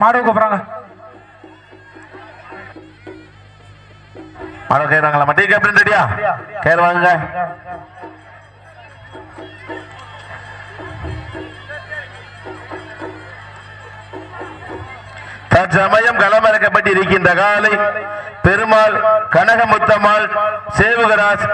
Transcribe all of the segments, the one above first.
மாடு கூப்பிடுறாங்க. மாடு கேட்கறாங்களா? மத்திய கேப்டன் ரெடியா? கேர் வாங்க. தற்சமயம் களமிறக்கப்பட்டு இருக்கின்ற காலை பெருமாள், கனகமுத்தம்மாள், சேவுகராஜ்,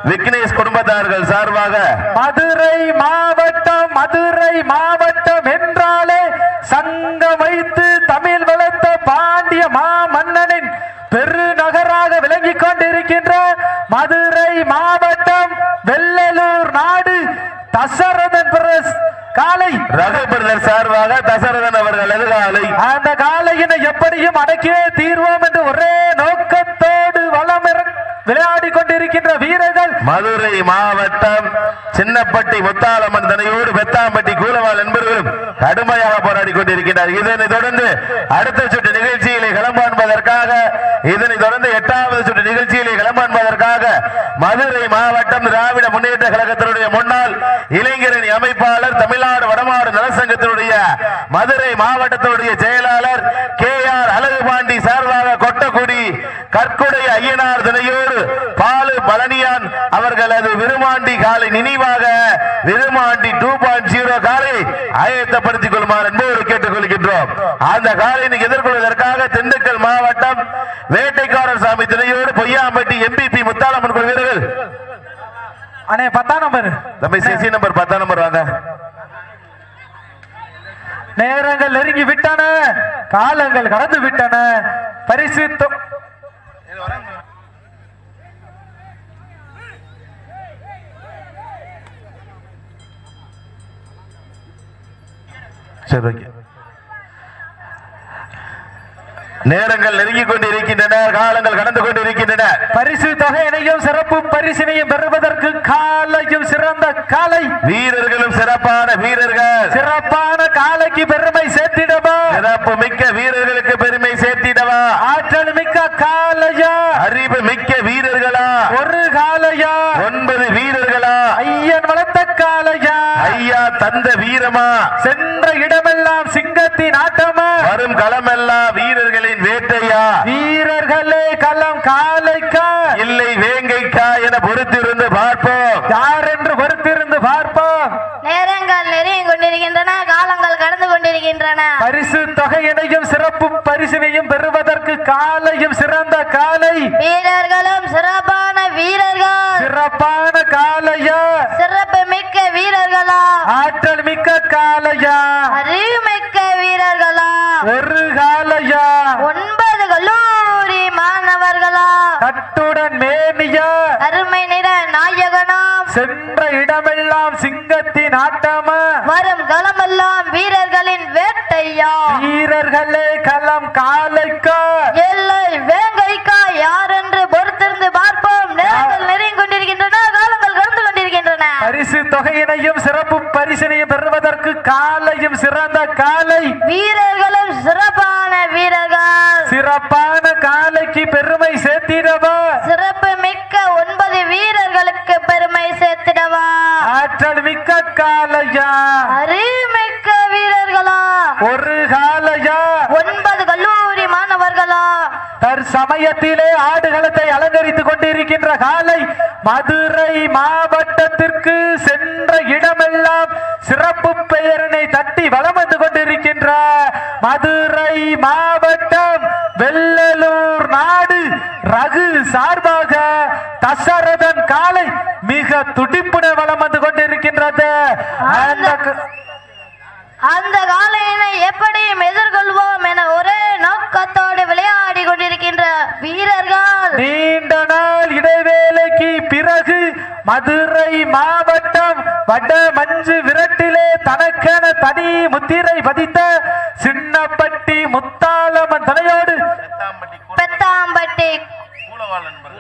விக்னேஷ் குடும்பத்தார்கள் சார்பாக மதுரை மாவட்டம் என்றாலே சங்கம் வைத்து தமிழ் வளர்த்த பாண்டிய மாமன்னனின் பெருநகராக விளங்கிக் கொண்டிருக்கின்ற மதுரை மாவட்டம் வெள்ளலூர் நாடு தசரதன் பிரஸ் காலை ரகுபரர் சார்பாக தசரதன் அவர்கள் எதிர்காலை அந்த காலையினை எப்படியும் அடக்கியே தீர்வோம் என்று ஒரே நோக்கத்தோடு வளம் விளையாடி கொண்டிருக்கின்ற வீரர்கள் மதுரை மாவட்டம் சின்னப்பட்டி முத்தாலம்மன் தனையோடு பெத்தாம்பட்டி கூலவாள் என்பவர்களும் கடுமையாக போராடி கொண்டிருக்கின்றார். இதனைத் தொடர்ந்து அடுத்த சுற்று நிகழ்ச்சியிலே களம்பான்பதற்காக இதனைத் தொடர்ந்து 8வது சுற்று நிகழ்ச்சியிலே களம்பான்பதற்காக மதுரை மாவட்டம் திராவிட முன்னேற்ற கழகத்தினுடைய முன்னாள் இளைஞரணி அமைப்பாளர், தமிழ்நாடு வடமாடு நலசங்கத்தினுடைய மதுரை மாவட்டத்தினுடைய செயலாளர் KR அழகுபாண்டி சார்பாக கொட்டக்குடி கற்குடை ஐயனார் துணையோடு பாலு பழனியான் அவர்களது விருமாண்டி காலை நினைவாக விருமாண்டி 2.0 காலை ஆயத்தப்படுத்திக் கொள்ளுமாறு என்போடு கேட்டுக் கொள்கின்றோம். அந்த காலையை எதிர்கொள்வதற்காக திண்டுக்கல் மாவட்டம் வேட்டைக்காரர் சாமி துணையோடு பொய்யாம்பட்டி MVP முத்தாலம்மன் குழு வீரர்கள். அண்ணே 10ஆம் நம்பர் நம்ம சிசி நம்பர் 10ஆம் நம்பர் வாங்க. நேரங்கள் நெருங்கி விட்டன, காலங்கள் கடந்து விட்டன. பரிசு நேரங்கள் நெருங்கிக் கொண்டிருக்கின்றன, காலங்கள் கடந்து கொண்டிருக்கின்றன. பரிசு தொகையினையும் சிறப்பு பரிசினையும் பெறுவதற்கு காலையும் சிறந்த காலை வீரர்களும் சிறப்பான வீரர்கள், சிறப்பான காலைக்கு பெருமை சேர்த்திடவா, சிறப்பு மிக்க வீரர்களுக்கு பெருமை சேர்த்திடவா, ஆற்றல் மிக்க காலையா, அறிவு மிக்க வீரர்களா, ஒரு காலையா, 9 வீரர்களா, ஐயன் வளர்த்த காலையா, ஐயா தந்த வீரமா, சென்ற இடமெல்லாம் சிங்கத்தின் ஆட்டமா, வரும் களமெல்லாம் வீரர்களின் வேட்டையா, வீரர்களே களம் காலைக்கா இல்லை வேங்கைக்கா என பொறுத்திருந்து பார்ப்போம். யார் என்று பொறுத்திருந்து பார்ப்போம். நேரங்கள் நெருங்கி கொண்டிருக்கின்றன, காலங்கள் கடந்து கொண்டிருக்கின்றன. பரிசு தொகையினையும் சிறப்பு பரிசினையும் பெறுவதற்கு காலையும் சிறந்த காலை, வீரர்களும் சிறப்பான வீரர்கள், சிறப்பான காலையா, சிறப்பு மிக்க வீரர்களா, ஆற்றல் மிக்க காலையா, அறிவு மிக்க வீரர்களா, ஒரு காலையா, 9 கல்லூரி மாணவர்களா, கட்டுடன் மேனியா, அருமை நிற நாயகனாம், சென்ற இடமெல்லாம் சிங்கத்தின் ஆட்டமா, வரும் களமெல்லாம் வீரர்களின் வேட்டையா, வீரர்களே களம் காலைக்கா எல்லை வேங்கைக்கா யார் என்று பொறுத்திருந்து பார்ப்போம். நேரங்கள் நெருங்கி கொண்டிருக்கின்றன, காலங்கள் கடந்து கொண்டிருக்கின்றன. பரிசு தொகையினையும் சிறப்பு பரிசினையும் பெறுவதற்கு காலையும் சிறந்த காலை, வீரர்களும் சிறப்பான வீரர்கள், சிறப்பான காலைக்கு பெருமை சேர்த்திடவா, சிறப்பு மிக்க 9 வீரர்களுக்கு பெருமை சேர்த்திடவா, ஆற்றல் மிக்க காலையா, அறிமிக்க வீரர்களா, ஒரு காலையா, 9 கல்லூரி மாணவர்களா, தற்சமயத்திலே ஆடுகளத்தை அலங்கரித்துக் கொண்டிருக்கின்ற காலை மதுரை மாவட்டத்திற்கு சென்ற இடமெல்லாம் சிறப்பு பெயரினை தட்டி வலம் வந்து கொண்டிருக்கின்ற மதுரை மாவட்டம் வெள்ளலூர் நாடு ரகு சார்பாக தசரதன் காலை மிக துடிப்புடன் வலம் வந்து கொண்டிருக்கின்றது. அந்த காலையினை எப்படியும் எதிர்கொள்வோம் என ஒரே நோக்கத்தோடு விளையாடி கொண்டிருக்கின்ற வீரர்கள் நீண்ட நாள் இடைவேளைக்கு பிறகு மதுரை மாவட்டம் வட மஞ்சு விரட்டிலே தனக்கென தனி முத்திரை பதித்த சின்னப்பட்டி முத்தாலம்மன் தனையோடு பெத்தாம்பட்டி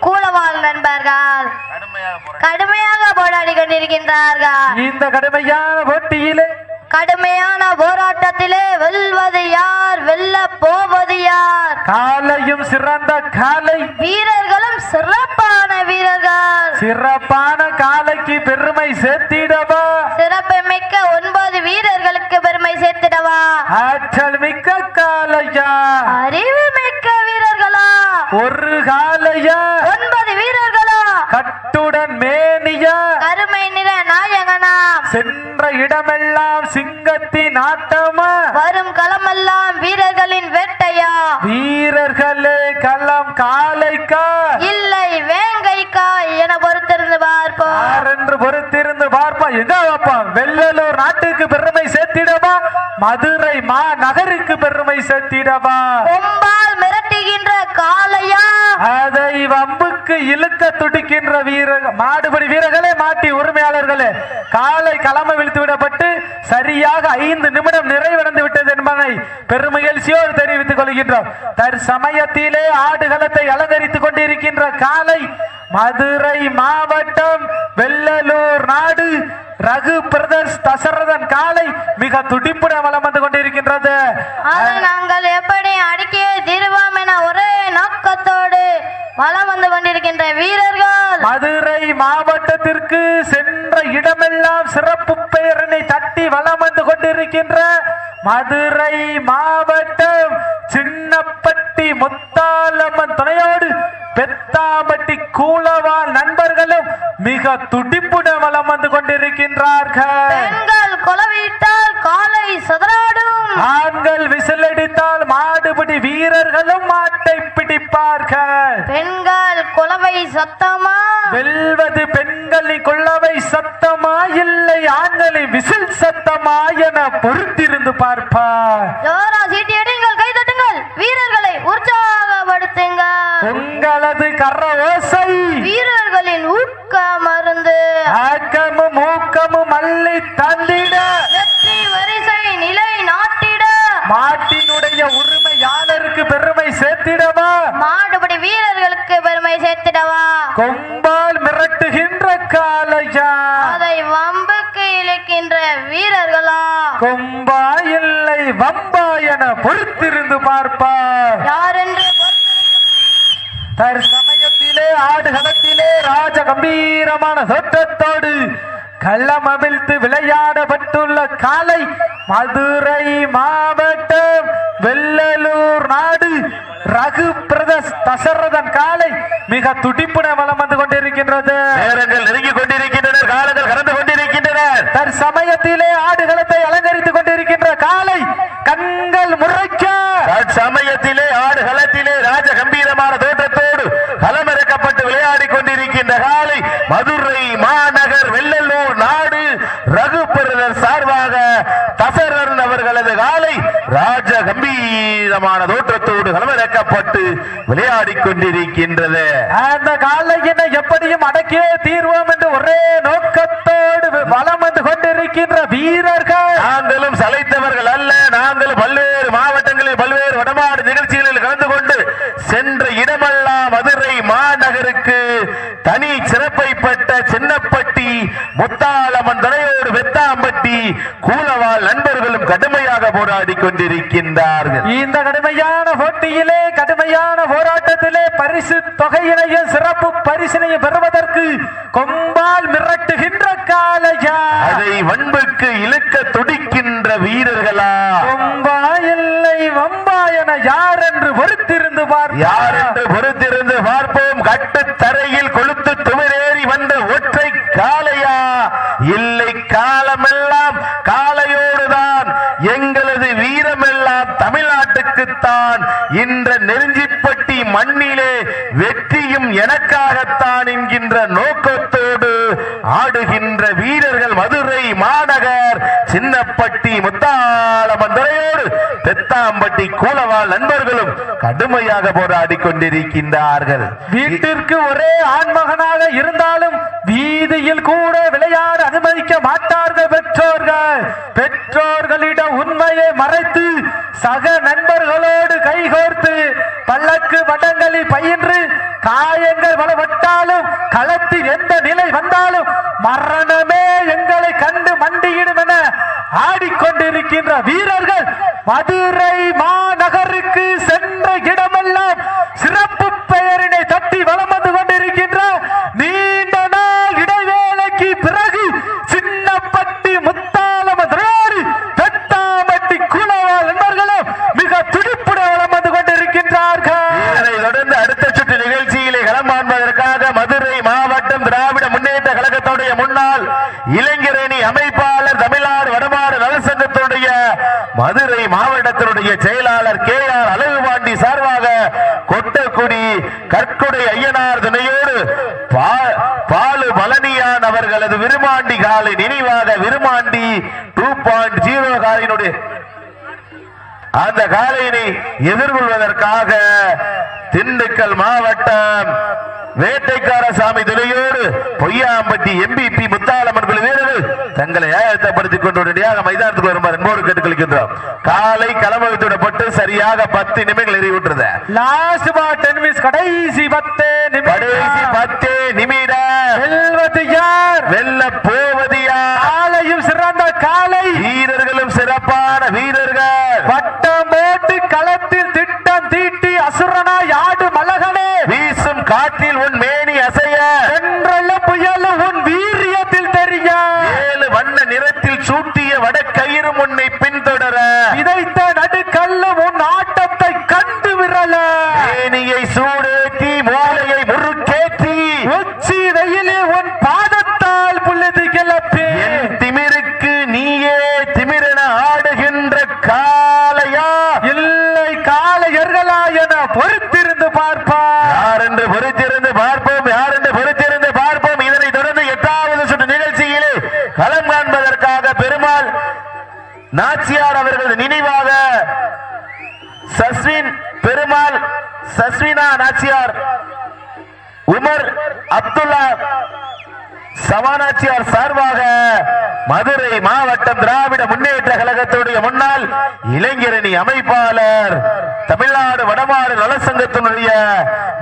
கூலவாள் நண்பர்கள் கடுமையாக போராடி கொண்டிருக்கின்றார்கள். இந்த கடுமையான போட்டியிலே கடுமையான போராட்டத்திலே வெல்வது யார், வெல்ல போவது யார்? காலையும் சிறந்த காலை, வீரர்களும் சிறப்பான வீரர்கள், வீரர்கள் சிறப்பான காலைக்கு பெருமை சேர்த்திடவா சிறப்பு மிக்க 9 வீரர்களுக்கு பெருமை சேர்த்திடவா ஆற்றல் மிக்க காலையா அறிவு மிக்க வீரர்களா ஒரு காலையா 9 வீரர்களா கட்டுடன் மேனியா கருமை நிற நாயகனா சென்ற இடமெல்லாம் சிங்கத்தின் ஆட்டமா வரும் களமெல்லாம் வீரர்களின் வேட்டையா வீரர்களே களம் காலைக்கா இல்லை வேங்கைக்கா என பொறுத்திருந்து பார்ப்போம் என்று பொறுத்திருந்து பார்ப்போம். எங்க வைப்போம்? வெள்ளலூர் நாட்டுக்கு பெருமை சேர்த்திடவா மதுரை நகருக்கு பெருமை சேர்த்திடவா கொம்பால் மிரட்டுகின்ற காளையா அதை வம்புக்கு இழுக்க துடிக்கின்ற வீரர்கள் மாடுபடி வீரர்களே மாட்டி உரிமையாளர்களே காலை களம விழுத்து விடப்பட்டு சரியாக 5 நிமிடம் நிறைவடைந்து விட்டது என்பதை பெருமகிழ்ச்சியோடு தெரிவித்துக் கொள்கின்றோம். தற்சமயத்திலே ஆடுகளத்தை அலங்கரித்துக் கொண்டிருக்கின்ற காலை மதுரை மாவட்டம் வெள்ளலூர் நாடு ரகு பிரதர்ஸ் தசரதன் காலை மிக துடிப்புடன் வலம் வந்து கொண்டிருக்கின்றது. அதை நாங்கள் எப்படி அடக்கிய தீர்வோம் என ஒரே நோக்கத்தோடு வலம் வந்து கொண்டிருக்கின்ற வீரர்கள் மதுரை மாவட்டத்திற்கு சென்ற இடமெல்லாம் சிறப்பு பெயரினை தட்டி வலம் வந்து கொண்டிருக்கின்ற மதுரை மாவட்டம் சின்னப்பட்டி முத்தாலம்மன் துணையோடு பெத்தாம்பட்டி கூலவால் நண்பர்களும் மிக துடிப்புடன் வலம் வந்து கொண்டிருக்கின்றார்கள். பெண்கள் கொலவிட்டால் காலை சதராடும் ஆண்கள் விசிலடித்தால் மாடுபிடி வீரர்களும் மாட்டை பிடிப்பார்கள். பெண்கள் கொலவை சத்தமா வெல்வது பெண்களின் கொள்ளவை சத்தமா இல்லை ஆண்களின் விசில் சத்தமா என பொறுத்திருந்து பார்ப்பார். ஜோரா சீட்டி அடிங்கள், கை தட்டுங்கள், வீரர்களை உற்சாகப்படுத்துங்க. உங்களது கர ஓசை வீரர்களின் ஊக்க மருந்து ஆக்கமும் ஊக்கமும் அள்ளி தந்திட வெற்றி வரிசை நிலை நாட்டிட மாட்டினுடைய உரிமையாளருக்கு பெருமை சேர்த்திடவா மாடுபடி வீரர்களுக்கு பெருமை சேர்த்திடவா கொம்பால் மிரட்டுகின்ற காலையா அதை வம்புக்கு இழுக்கின்ற வீரர்களா கொம்பா இல்லை வம்பா என பொறுத்திருந்து பார்ப்பார். யார் என்று தற்சமயத்திலே ஆடுகளத்திலே ராஜ கம்பீரமான தோற்றத்தோடு களம் அவிழ்த்து விளையாடப்பட்டுள்ள காலை மதுரை மாவட்டம் வெள்ளலூர் நாடு ரகு பிரதர்ஸ் தசரதன் காலை மிக துடிப்புடன் வலம் வந்து கொண்டிருக்கின்றது. நேரங்கள் நெருங்கிக் கொண்டிருக்கின்றனர், காலங்கள் கடந்து கொண்டிருக்கின்றனர். தற்சமயத்திலே ஆடுகளத்தை அலங்கரித்துக் கொண்டிருக்கின்ற காலை கண்கள் முறைக்க சமயத்திலே ஆடுகளத்திலே ராஜ கம்பீரமான தோற்றத்தோடு களமிறக்கப்பட்டு விளையாடி கொண்டிருக்கின்ற காலை மதுரை மாநகர் வெள்ளலூர் நாடு ரகு பிரதர் சார்பாக தசரன் அவர்களது காலை ராஜ கம்பீரமான தோற்றத்தோடு களமிறக்கப்பட்டு விளையாடி கொண்டிருக்கின்றது. அந்த காலையினை எப்படியும் அடக்கியே தீர்வோம் என்று ஒரே நோக்கத்தோடு வலம் வந்து கொண்டிருக்கின்ற வீரர்கள் நாங்களும் சளைத்தவர்கள் அல்ல, நாங்களும் பல்வேறு மாவட்டங்களில் பல்வேறு வடமாடு நிகழ்ச்சிகளில் கலந்து கொண்டு சென்ற இடமெல்லாம் மதுரை மாநகருக்கு தனி சிறப்பை பெற்ற சின்னப்பட்டி முத்தாலம்மன் துணையோடு வெத்தாம்பட்டி கூலவால் நண்பர்களும் கடுமையாக போராடி கொண்டிருக்கின்றார்கள். இந்த கடுமையான போட்டியிலே கடுமையான போராட்டத்திலே பரிசு தொகையினையும் சிறப்பு பரிசினையும் பெறுவதற்கு கொம்பால் மிரட்டுகின்ற காலையா அதை வன்புக்கு இழுக்க துடிக்கின்ற வீரர்களா கொம்பா இல்லை வம்பா என யார் என்று பொறுத்திருந்து யார் என்று பொறுத்திருந்து பார்ப்போம். கட்டு தரையில் கொளுத்து துமிரேறி வந்த ஒற்றை காளையா இல்லை காலமெல்லாம் காளையோடுதான் எங்களது வீரமெல்லாம் தமிழ்நாட்டுக்குத்தான் என்ற நெருஞ்சிப்பட்டி மண்ணிலே வெற்றியும் எனக்காகத்தான் என்கின்ற நோக்கத்தோடு ஆடுகின்ற வீரர்கள் மதுரை மாநகர் சின்னப்பட்டி முத்தாலம்மன் துறையோடு பெத்தாம்பட்டி கூலவால் நண்பர்களும் கடுமையாக போராடி கொண்டிருக்கின்றார்கள். வீட்டிற்கு ஒரே ஆண்மகனாக இருந்தாலும் வீதியில் கூட விளையாட அனுமதிக்க மாட்டார்கள் பெற்றோர்களிடம் உண்மையை மறைத்து சக நண்பர்களோடு கைகோர்த்து பல்லக்கு வடங்களில் பயின்று காயங்கள் வளப்பட்டாலும் களத்தில் எந்த நிலை வந்தாலும் மரணமே எங்களை கண்டு மண்டியிடும் என ஆடிக்கொண்டிருக்கின்ற வீரர்கள் மதுரை மாநகருக்கு சென்ற இடமெல்லாம் சிறப்பு பெயரினை தட்டி வலம் வந்து கொண்டிருக்கின்ற மாவட்டத்தினுடைய செயலாளர் KR அழகுபாண்டி சார்பாக கொட்டக்குடி கற்குடை ஐயனார் துணையோடு பாலு பழனியான் அவர்களது விருமாண்டி காலை நினைவாக விருமாண்டி 2.0 காலையினுடைய அந்த காலையினை எதிர்கொள்வதற்காக திண்டுக்கல் மாவட்டம் வேட்டைக்கார சாமி துணையோடு பொய்யாம்பட்டி MVP முத்தாலம்மன் குழு வீரர்கள் தங்களை ஆயத்தப்படுத்திக் கொண்டு உடனடியாக மைதானத்துக்கு வருமாறு என்போடு கேட்டுக்கொள்கின்றோம். காலை களமவித்துவிடப்பட்டு சரியாக 10 நிமிடங்கள் எறிவிட்டது. லாஸ்ட் 10 நிமிஷம் கடைசி 10 நிமிடம் வெல்வது யார்? வெல்ல போவது யார்? காலையும் சிறந்த காலை, வீரர்களும் சிறப்பான வீரர்கள், வட்டம் போட்டு களத்தில் திட்டம் தீட்டி அசுரனா யாடு மலகனே, வீசும் காற்றில் உன் மேனி அசைய, சென்றல புயல் உன் வீரியத்தில் தெரிய, 7 வண்ண நிறத்தில் சூட்டிய வடக்கயிறு உன்னை பின்தொடர, விதைத்த நடுக்கல்ல உன் ஆட்டத்தை கண்டு விரல, மேனியை சூடேற்றி மூளையை முறுக்கேற்றி உச்சி வெயிலே உன் பாதத்தால் புள்ளது கிளப்பி, என் திமிருக்கு நீயே திமிரென ஆடுகின்ற காளையா இல்லை காளையர்களா என பொறுத்திருந்து பார்ப்பார். யார் என்று பொறுத்திருந்து பார்ப்போம், யார் என்று பொறுத்திருந்து பார்ப்போம். இதனை தொடர்ந்து 8வது சுற்று நிகழ்ச்சியிலே களம் காண்பதற்காக பெருமாள் நாச்சியார் அவர்களது நினைவாக பெருமாள் சஸ்வினா நாச்சியார், உமர் அப்துல்லா சவானாச்சியார் சார்பாக மதுரை மாவட்டம் திராவிட முன்னேற்ற கழகத்துடைய முன்னாள் இளைஞரணி அமைப்பாளர், தமிழ்நாடு வடமாடு நலசங்கத்தினுடைய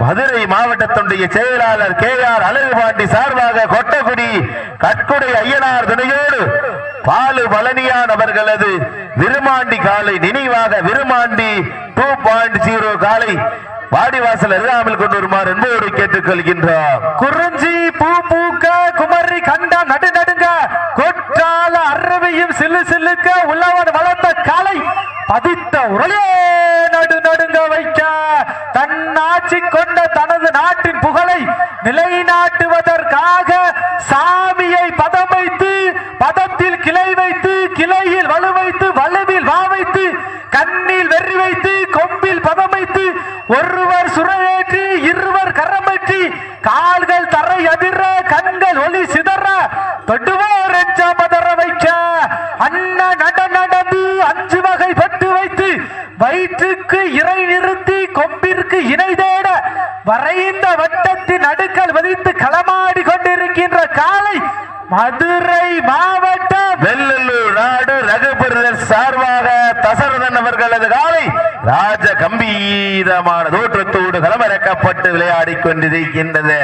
மதுரை மாவட்டத்தினுடைய செயலாளர் KR அழகுபாண்டி சார்பாக கொட்டக்குடி கற்குடை ஐயனார் துணையோடு பாலு பழனியான் அவர்களது விருமாண்டி காலை நினைவாக விருமாண்டி 2.0 காலை வாடிவாசல் அருகாமல் கொண்டு வருமாறு என்போடு கேட்டுக்கொள்கின்றோம். குறிஞ்சி பூ பூக்க குமரி கண்ட நடுநடுங்க கொற்றால அறவையும் சில்லு சில்லுக்க உள்ளவன் வளர்த்த காலை பதித்த உரையே நடுநடுங்க வைக்க தன்னாட்சி கொண்ட தனது நாட்டின் புகழை நிலைநாட்டுவதற்காக சாமியை பதம் வைத்து பதத்தில் கிளை வைத்து கிளையில் வலு வைத்து வலுவில் வா வைத்து கண்ணில் வெறி வைத்து கொம்பில் பதம் வைத்து ஒருவர் சுரையேற்றி இருவர் கரமேற்றி கால்கள் தரை அதிர கண்கள் ஒளி சிதற தொடுவோர் மதர வைக்க அண்ண நடந்து 5 வகை பட்டு வைத்து வயிற்றுக்கு இறை நிறுத்தி கொம்பிற்கு இணை தேட வரைந்த வட்டத்தின் அடுக்கல் வதித்து களமாடி கொண்டிருக்கின்ற காலை மதுரை மாவட்டம் வெள்ளலூர் நாடு ரகுபுரர் சார்பாக தசரதன் அவர்களது காலை ராஜ கம்பீரமான தோற்றத்தோடு களமிறக்கப்பட்டு விளையாடி கொண்டிருக்கின்றது.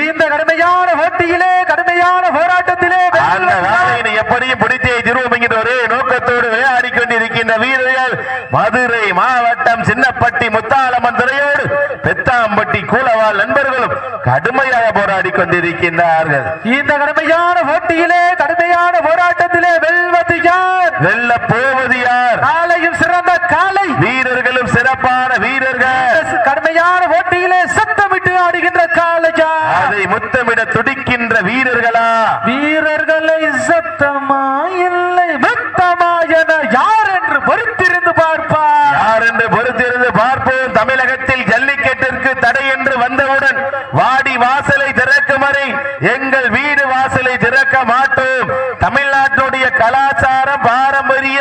இந்த கடுமையான போட்டியிலே கடுமையான போராட்டத்திலே அந்த காலையினை எப்படியும் பிடித்தே திருவோம் என்கிற ஒரே நோக்கத்தோடு விளையாடி கொண்டிருக்கின்ற வீரர்கள் மதுரை மாவட்டம் சின்னப்பட்டி முத்தாலம்மன் துறையோடு பெத்தாம்பட்டி கூலவாள் நண்பர்களும் கடுமையாக போராடி கொண்டிருக்கின்றார்கள். இந்த கடுமையான போட்டியிலே கடுமையான போராட்டத்திலே வெல்வது யார்? வெல்ல போவது யார்? காலையும் சிறந்த காலை, வீரர்களும் சிறப்பான வீரர்கள், கடுமையான போட்டியிலே சத்தமிட்டு ஆடுகின்ற காளையா, அதை முத்தமிட துடிக்கின்ற வீரர்களா, வீரர்களை சத்தமா இல்லை முத்தமா என யார் என்று பொறுத்திருந்து பார்ப்பார். யார் என்று பொறுத்திருந்து பார்ப்போம். தமிழகத்தில் ஜல்லிக்கட்டிற்கு தடை என்று வந்தவுடன் வாடி வாசலை திறக்கும் வரை எங்கள் வீடு வாசலை திறக்க மாட்டோம். தமிழ்நாட்டுடைய கலாச்சாரம் பாரம்பரிய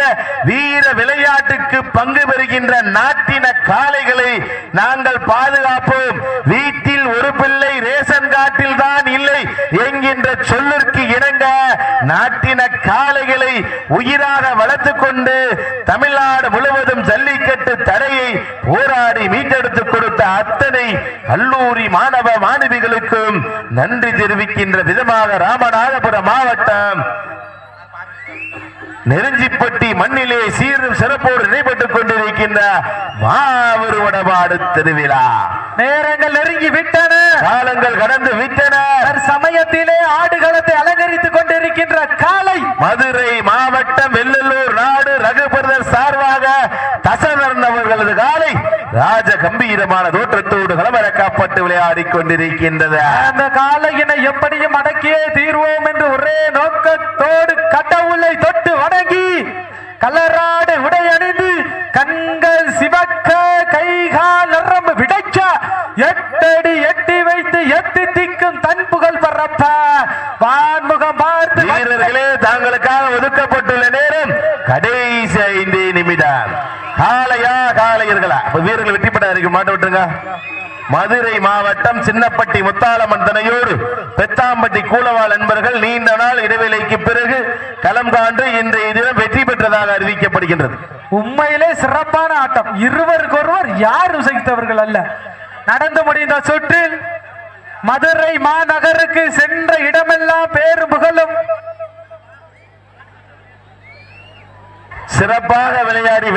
வீர விளையாட்டுக்கு பங்கு பெறுகின்ற நாட்டின காளைகளை நாங்கள் பாதுகாப்போம். வீட்டில் ஒரு பிள்ளை ரேஷன் கார்டில் தான் இல்லை என்கின்ற சொல்லிற்கு இணங்க நாட்டின காளைகளை உயிராக வளர்த்துக் கொண்டு தமிழ்நாடு முழுவதும் ஜல்லிக்கட்டு தடையை போராடி மீட்டெடுத்துக் கொடுத்த அத்தனை கல்லூரி மாணவ மாணவிகளுக்கும் நன்றி தெரிவிக்கின்ற விதமாக ராமநாதபுரம் மாவட்டம் நெருஞ்சிப்பட்டி மண்ணிலே சீரும் சிறப்போடு நினைப்பட்டுக் கொண்டிருக்கின்ற மாவெரு வடபாடு திருவிழா நேரங்கள் நெருங்கி விட்டன, காலங்கள் கடந்து விட்டன. சமயத்திலே ஆடுகளத்தை அலங்கரித்துக் கொண்டிருக்கின்ற காலை மதுரை மாவட்டம் வெள்ளலூர் நாடு ரகுபரர் சார்பாக தசரன் அவர்களது காலை ராஜ கம்பீரமான தோற்றத்தோடு களமிறக்கப்பட்டு விளையாடி கொண்டிருக்கின்றது. அந்த காலையினை எப்படியும் அடக்கியே தீர்வோம் என்று ஒரே நோக்கத்தோடு கடவுளை தொட்டு வணங்கி கலராடு உடை அணிந்து கண்கள் சிவக்க கைகால் நரம்பு விடைக்க எட்டடி எட்டி வைத்து எட்டி திக்கும் தன் புகழ் பரப்ப வான்முகம் பார்த்து வீரர்களே தாங்களுக்காக ஒதுக்கப்பட்டுள்ள நேரம் கடைசி 5 நிமிடம். காளையா காளையர்களா? வீரர்கள் வெற்றி பெற அறிக்கை மாட்ட விட்டுருங்க. மதுரை மாவட்டம் சின்னப்பட்டி முத்தாலம்மன் தனையோடு பெத்தாம்பட்டி கூலவாள் என்பவர்கள் நீண்ட நாள் இடைவேளைக்கு பிறகு களம் காண்டு இன்றைய தினம் வெற்றி பெற்றதாக அறிவிக்கப்படுகின்றது. உண்மையிலே சிறப்பான ஆட்டம். இருவருக்கொருவர் யார் உசைத்தவர்கள் அல்ல. நடந்து முடிந்த சுற்றில் மதுரை மாநகருக்கு சென்ற இடமெல்லாம் பேரு புகழும் சிறப்பாக விளையாடி